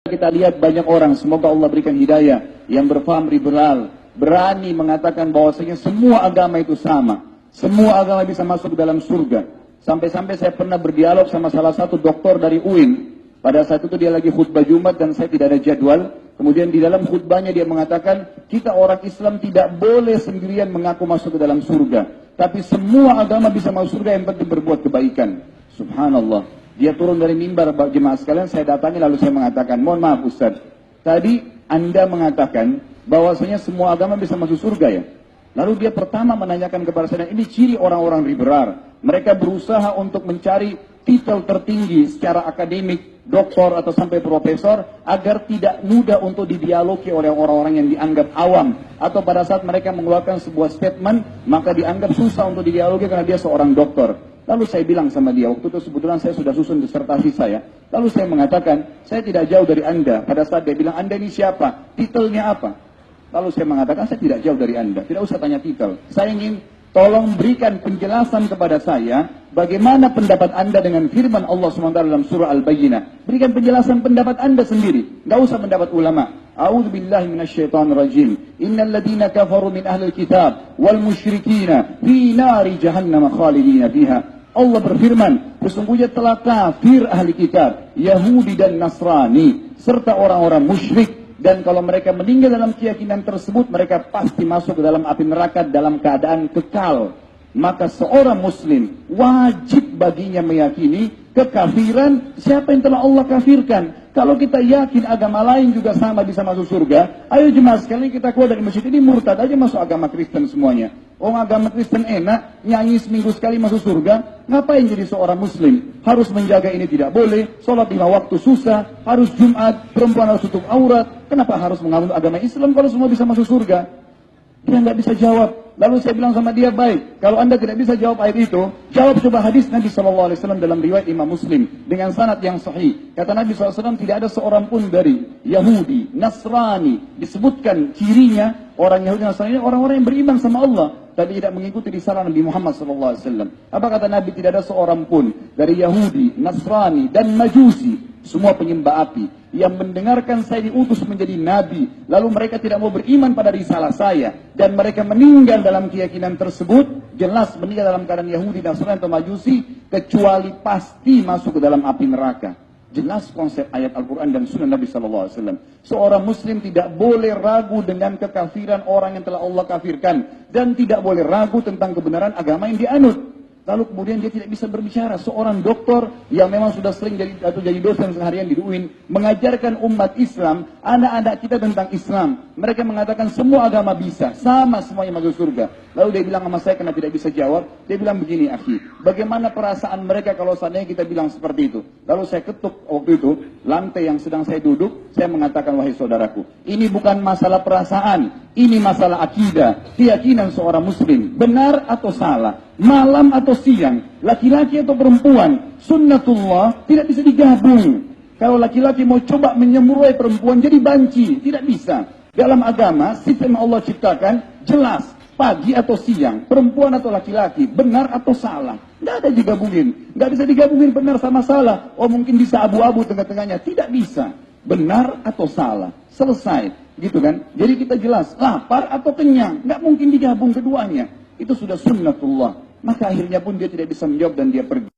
Kita lihat banyak orang, semoga Allah berikan hidayah, yang berfaham liberal, berani mengatakan bahwasanya semua agama itu sama. Semua agama bisa masuk ke dalam surga. Sampai-sampai saya pernah berdialog sama salah satu doktor dari UIN. Pada saat itu dia lagi khutbah Jumat dan saya tidak ada jadwal. Kemudian di dalam khutbahnya dia mengatakan, kita orang Islam tidak boleh sendirian mengaku masuk ke dalam surga. Tapi semua agama bisa masuk surga, yang penting berbuat kebaikan. Subhanallah. Dia turun dari mimbar, jemaah sekalian, saya datangi lalu saya mengatakan, mohon maaf Ustaz, tadi Anda mengatakan bahwasanya semua agama bisa masuk surga ya? Lalu dia pertama menanyakan kepada saya, ini ciri orang-orang liberal. Mereka berusaha untuk mencari titel tertinggi secara akademik, doktor atau sampai profesor, agar tidak mudah untuk didialogi oleh orang-orang yang dianggap awam. Atau pada saat mereka mengeluarkan sebuah statement, maka dianggap susah untuk didialogi karena dia seorang doktor. Lalu saya bilang sama dia, waktu itu kebetulan saya sudah susun disertasi saya. Lalu saya mengatakan, saya tidak jauh dari Anda. Pada saat dia bilang, Anda ini siapa? Titelnya apa? Lalu saya mengatakan, saya tidak jauh dari Anda. Tidak usah tanya titel. Saya ingin tolong berikan penjelasan kepada saya, bagaimana pendapat Anda dengan firman Allah SWT dalam surah Al-Bayyinah. Berikan penjelasan pendapat Anda sendiri. Tidak usah pendapat ulama. A'udzu billahi minasyaitonir rajim. Innal ladzina kafaru min ahlil kitab wal musyrikina fi nari jahannam khalidina fiha. Allah berfirman, sesungguhnya telah kafir ahli kitab, Yahudi dan Nasrani, serta orang-orang musyrik. Dan kalau mereka meninggal dalam keyakinan tersebut, mereka pasti masuk ke dalam api neraka dalam keadaan kekal. Maka seorang muslim wajib baginya meyakini kekafiran siapa yang telah Allah kafirkan. Kalau kita yakin agama lain juga sama bisa masuk surga, ayo jemaah sekalian kita keluar dari masjid ini murtad aja masuk agama Kristen semuanya. Oh, agama Kristen enak, nyanyi seminggu sekali masuk surga. Ngapain jadi seorang muslim? Harus menjaga ini tidak boleh, sholat 5 waktu susah, harus Jumat, perempuan harus tutup aurat. Kenapa harus mengambil agama Islam kalau semua bisa masuk surga? Dia nggak bisa jawab. Lalu saya bilang sama dia, baik, kalau Anda tidak bisa jawab ayat itu, jawab coba hadis Nabi SAW dalam riwayat Imam Muslim dengan sanad yang sahih. Kata Nabi SAW, tidak ada seorang pun dari Yahudi, Nasrani, disebutkan cirinya orang Yahudi Nasrani orang-orang yang beriman sama Allah, tapi tidak mengikuti risalah Nabi Muhammad SAW. Apa kata Nabi? Tidak ada seorang pun dari Yahudi, Nasrani, dan Majusi, semua penyembah api, yang mendengarkan saya diutus menjadi nabi, lalu mereka tidak mau beriman pada risalah saya, dan mereka meninggal dalam keyakinan tersebut, jelas meninggal dalam keadaan Yahudi, Nasrani atau Majusi, kecuali pasti masuk ke dalam api neraka. Jelas konsep ayat Al-Quran dan sunnah Nabi SAW. Seorang muslim tidak boleh ragu dengan kekafiran orang yang telah Allah kafirkan, dan tidak boleh ragu tentang kebenaran agama yang dianut. Lalu kemudian dia tidak bisa berbicara. Seorang doktor yang memang sudah sering jadi dosen seharian di UIN, mengajarkan umat Islam, anak-anak kita tentang Islam. Mereka mengatakan semua agama bisa, sama semuanya masuk surga. Lalu dia bilang sama saya karena tidak bisa jawab, dia bilang begini, akhi, bagaimana perasaan mereka kalau seandainya kita bilang seperti itu? Lalu saya ketuk waktu itu lantai yang sedang saya duduk, saya mengatakan, wahai saudaraku, ini bukan masalah perasaan, ini masalah akidah, keyakinan seorang muslim, benar atau salah, malam atau siang, laki-laki atau perempuan, sunnatullah tidak bisa digabung. Kalau laki-laki mau coba menyemuruai perempuan jadi banci, tidak bisa. Dalam agama, sistem Allah ciptakan jelas, pagi atau siang, perempuan atau laki-laki, benar atau salah. Tidak ada digabungin, tidak bisa digabungin benar sama salah. Oh mungkin bisa abu-abu tengah-tengahnya, tidak bisa. Benar atau salah, selesai, gitu kan? Jadi kita jelas, lapar atau kenyang, nggak mungkin digabung keduanya. Itu sudah sunnatullah. Maka akhirnya pun dia tidak bisa menjawab dan dia pergi.